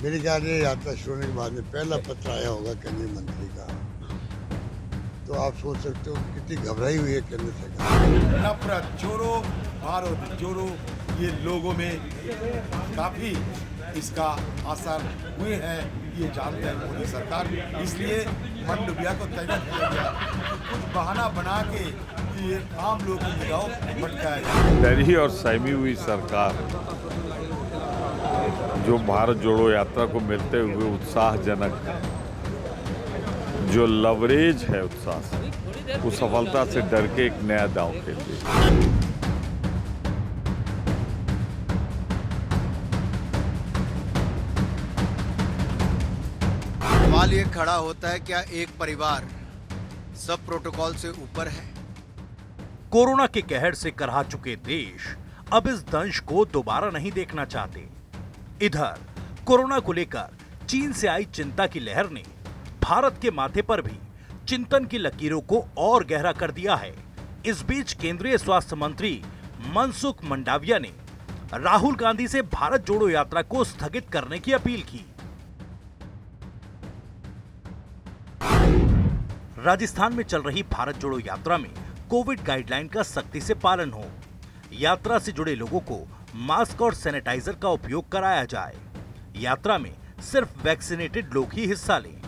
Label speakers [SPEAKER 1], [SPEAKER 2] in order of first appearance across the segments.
[SPEAKER 1] मेरे ख्याल से यात्रा शुरू होने के बाद में पहला पत्र आया होगा केंद्रीय मंत्री का। तो आप सोच सकते हो कि कितनी घबराई हुई है केंद्र सरकार।
[SPEAKER 2] नफरत जोड़ो भारत जोड़ो, ये लोगों में काफी इसका असर हुए हैं, ये जानते हैं मोदी सरकार। इसलिए मंडविया को तैनात किया गया कि कुछ बहाना बना के ये आम लोगों की निगाहों भटकाया जाए।
[SPEAKER 3] डरी और सहमी हुई सरकार जो भारत जोड़ो यात्रा को मिलते हुए उत्साहजनक जो लवरेज है उत्साह से, वो सफलता से डर के एक नया दांव खेल दिया।
[SPEAKER 4] सवाल ये खड़ा होता है, क्या एक परिवार सब प्रोटोकॉल से ऊपर है?
[SPEAKER 5] कोरोना के कहर से करहा चुके देश अब इस दंश को दोबारा नहीं देखना चाहते। इधर कोरोना को लेकर चीन से आई चिंता की लहर ने भारत के माथे पर भी चिंतन की लकीरों को और गहरा कर दिया है। इस बीच केंद्रीय स्वास्थ्य मंत्री मनसुख मंडाविया ने राहुल गांधी से भारत जोड़ो यात्रा को स्थगित करने की अपील की। राजस्थान में चल रही भारत जोड़ो यात्रा में कोविड गाइडलाइन का सख्ती से पालन हो, यात्रा से जुड़े लोगों को मास्क और सैनिटाइजर का उपयोग कराया जाए, यात्रा में सिर्फ वैक्सीनेटेड लोग ही हिस्सा लें,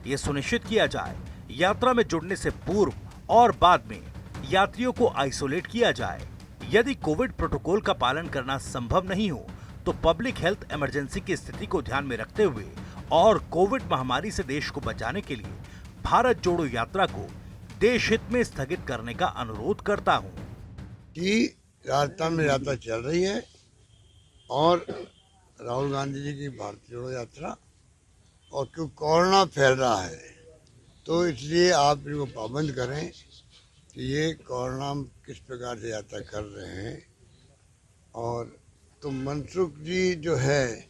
[SPEAKER 5] यह सुनिश्चित किया जाए यात्रा में जुड़ने से पूर्व और बाद में यात्रियों को आइसोलेट किया जाए। यदि कोविड प्रोटोकॉल का पालन करना संभव नहीं हो तो पब्लिक हेल्थ इमरजेंसी की स्थिति को ध्यान में रखते हुए और कोविड महामारी से देश को बचाने के लिए भारत जोड़ो यात्रा को देश हित में स्थगित करने का अनुरोध करता हूं।
[SPEAKER 1] कि राजस्थान में यात्रा चल रही है और राहुल गांधी जी की भारत जोड़ो यात्रा, और क्यों कोरोना फैल रहा है तो इसलिए आप इनको पाबंद करें कि ये कोरोना किस प्रकार से यात्रा कर रहे हैं। और तो मनसुख जी जो है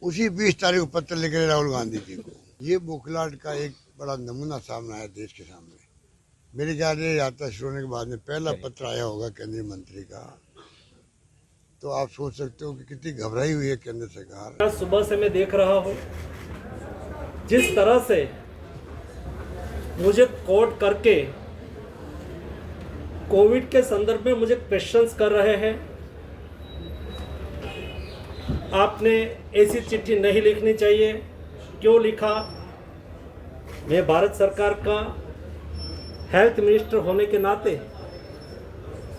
[SPEAKER 1] उसी 20 तारीख को पत्र लिख रहे राहुल गांधी जी को। ये बुखलाहट का एक बड़ा नमूना सामने आया देश के सामने। मेरे ख्याल से यात्रा शुरू होने के बाद में पहला पत्र आया होगा केंद्रीय मंत्री का। तो आप सोच सकते हो कि कितनी घबराई हुई है केंद्र सरकार।
[SPEAKER 6] सुबह से मैं देख रहा हूँ जिस तरह से मुझे कोट करके कोविड के संदर्भ में मुझे क्वेश्चंस कर रहे हैं। आपने ऐसी चिट्ठी नहीं लिखनी चाहिए, क्यों लिखा? मैं भारत सरकार का हेल्थ मिनिस्टर होने के नाते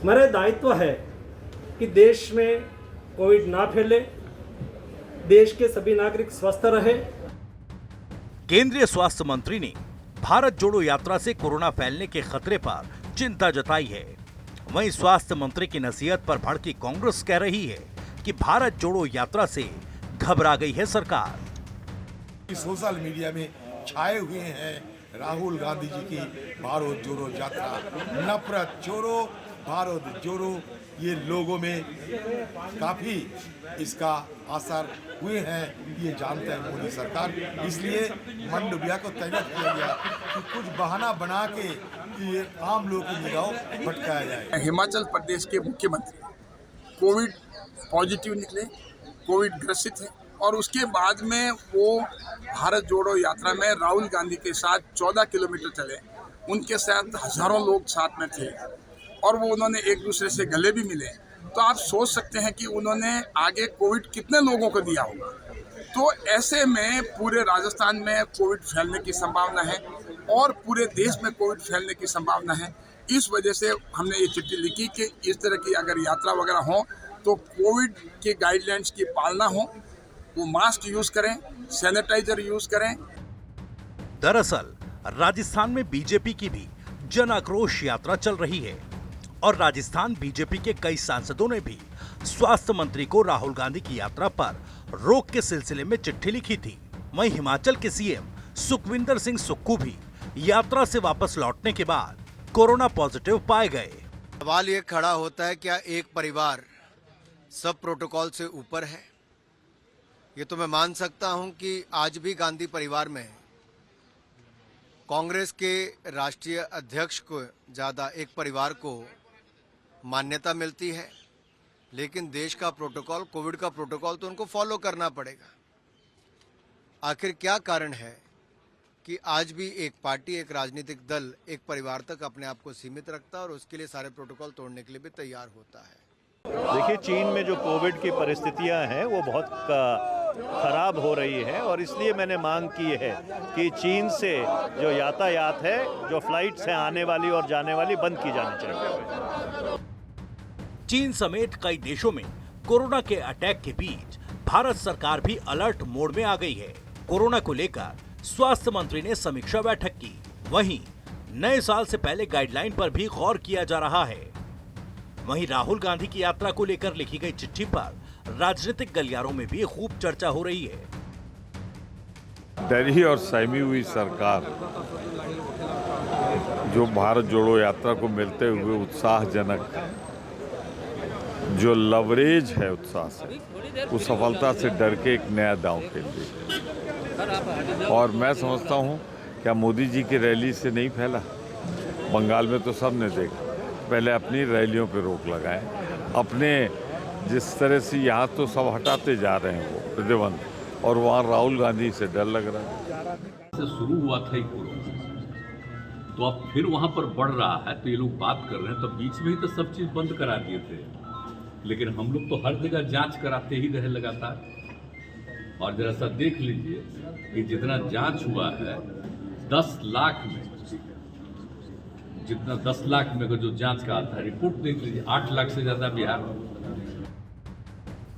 [SPEAKER 6] मेरा दायित्व है कि देश में कोविड ना फैले, देश के सभी नागरिक स्वस्थ रहे।
[SPEAKER 5] केंद्रीय स्वास्थ्य मंत्री ने भारत जोड़ो यात्रा से कोरोना फैलने के खतरे पर चिंता जताई है। वहीं स्वास्थ्य मंत्री की नसीहत पर भड़की कांग्रेस कह रही है कि भारत जोड़ो यात्रा से घबरा गई है सरकार।
[SPEAKER 2] सोशल मीडिया में छाए हुए हैं राहुल गांधी जी की भारत जोड़ो यात्रा। नफरत जोड़ो भारत जोड़ो, ये लोगों में काफी इसका असर हुए हैं, ये जानते हैं मोदी सरकार। इसलिए मंडविया को तैनात किया गया कि कुछ बहाना बना के ये आम लोगों की निगाहों भटकाया जाए।
[SPEAKER 7] हिमाचल प्रदेश के मुख्यमंत्री कोविड पॉजिटिव निकले, कोविड ग्रसित है, और उसके बाद में वो भारत जोड़ो यात्रा में राहुल गांधी के साथ 14 किलोमीटर चले। उनके साथ हजारों लोग साथ में थे और वो उन्होंने एक दूसरे से गले भी मिले। तो आप सोच सकते हैं कि उन्होंने आगे कोविड कितने लोगों को दिया होगा। तो ऐसे में पूरे राजस्थान में कोविड फैलने की संभावना है और पूरे देश में कोविड फैलने की संभावना है। इस वजह से हमने ये चिट्ठी लिखी कि इस तरह की अगर यात्रा वगैरह हो तो कोविड के गाइडलाइंस की पालना हो, वो मास्क यूज करें, सैनिटाइजर यूज करें।
[SPEAKER 5] दरअसल राजस्थान में बीजेपी की भी जन आक्रोश यात्रा चल रही है और राजस्थान बीजेपी के कई सांसदों ने भी स्वास्थ्य मंत्री को राहुल गांधी की यात्रा पर रोक के सिलसिले में चिट्ठी लिखी थी। वहीं हिमाचल के सीएम सुखविंदर सिंह सुक्खू भी यात्रा से वापस लौटने के बाद कोरोना पॉजिटिव पाए गए।
[SPEAKER 4] सवाल ये खड़ा होता है, क्या एक परिवार सब प्रोटोकॉल से ऊपर है? ये तो मैं मान सकता हूं कि आज भी गांधी परिवार में कांग्रेस के राष्ट्रीय अध्यक्ष को ज़्यादा एक परिवार को मान्यता मिलती है, लेकिन देश का प्रोटोकॉल, कोविड का प्रोटोकॉल तो उनको फॉलो करना पड़ेगा। आखिर क्या कारण है कि आज भी एक पार्टी, एक राजनीतिक दल, एक परिवार तक अपने आप को सीमित रखता है और उसके लिए सारे प्रोटोकॉल तोड़ने के लिए भी तैयार होता है।
[SPEAKER 8] देखिए, चीन में जो कोविड की परिस्थितियां हैं वो बहुत खराब हो रही है और इसलिए मैंने मांग की है कि चीन से जो यातायात है, जो फ्लाइट्स हैं आने वाली और जाने वाली, बंद की जानी चाहिए।
[SPEAKER 5] चीन समेत कई देशों में कोरोना के अटैक के बीच भारत सरकार भी अलर्ट मोड में आ गई है। कोरोना को लेकर स्वास्थ्य मंत्री ने समीक्षा बैठक की। वहीं नए साल से पहले गाइडलाइन पर भी गौर किया जा रहा है। वहीं राहुल गांधी की यात्रा को लेकर लिखी गई चिट्ठी पर राजनीतिक गलियारों में भी खूब चर्चा हो रही है।
[SPEAKER 3] डरी और सहमी हुई सरकार जो भारत जोड़ो यात्रा को मिलते हुए उत्साहजनक जो लवरेज है उत्साह से, वो सफलता से डर के एक नया दांव खेल रही है। और मैं समझता हूँ क्या मोदी जी की रैली से नहीं फैला? बंगाल में तो सब ने देखा। पहले अपनी रैलियों पे रोक लगाएं। अपने जिस तरह से यहाँ तो सब हटाते जा रहे हैं वो प्रतिबंध, और वहाँ राहुल गांधी से डर लग रहा है।
[SPEAKER 9] से शुरू हुआ था ही कोरोना, तो अब फिर वहाँ पर बढ़ रहा है, तो ये लोग बात कर रहे हैं। तो बीच में ही तो सब चीज़ बंद करा दिए थे, लेकिन हम लोग तो हर जगह जांच कराते ही रहे लगातार। और जरा सा देख लीजिए कि जितना जांच हुआ है 10 लाख में, जितना 10 लाख में जो जांच का था, रिपोर्ट देख लीजिए, 8 लाख से ज्यादा बिहार में।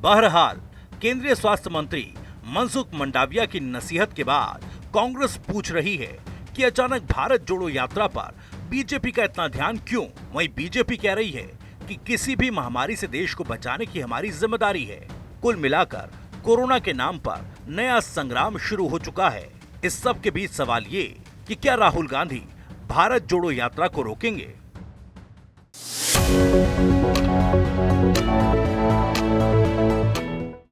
[SPEAKER 5] बहरहाल केंद्रीय स्वास्थ्य मंत्री मनसुख मंडाविया की नसीहत के बाद कांग्रेस पूछ रही है कि अचानक भारत जोड़ो यात्रा पर बीजेपी का इतना ध्यान क्यों? वहीं बीजेपी कह रही है कि किसी भी महामारी से देश को बचाने की हमारी जिम्मेदारी है। कुल मिलाकर कोरोना के नाम पर नया संग्राम शुरू हो चुका है। इस सब के बीच सवाल ये कि क्या राहुल गांधी भारत जोड़ो यात्रा को रोकेंगे?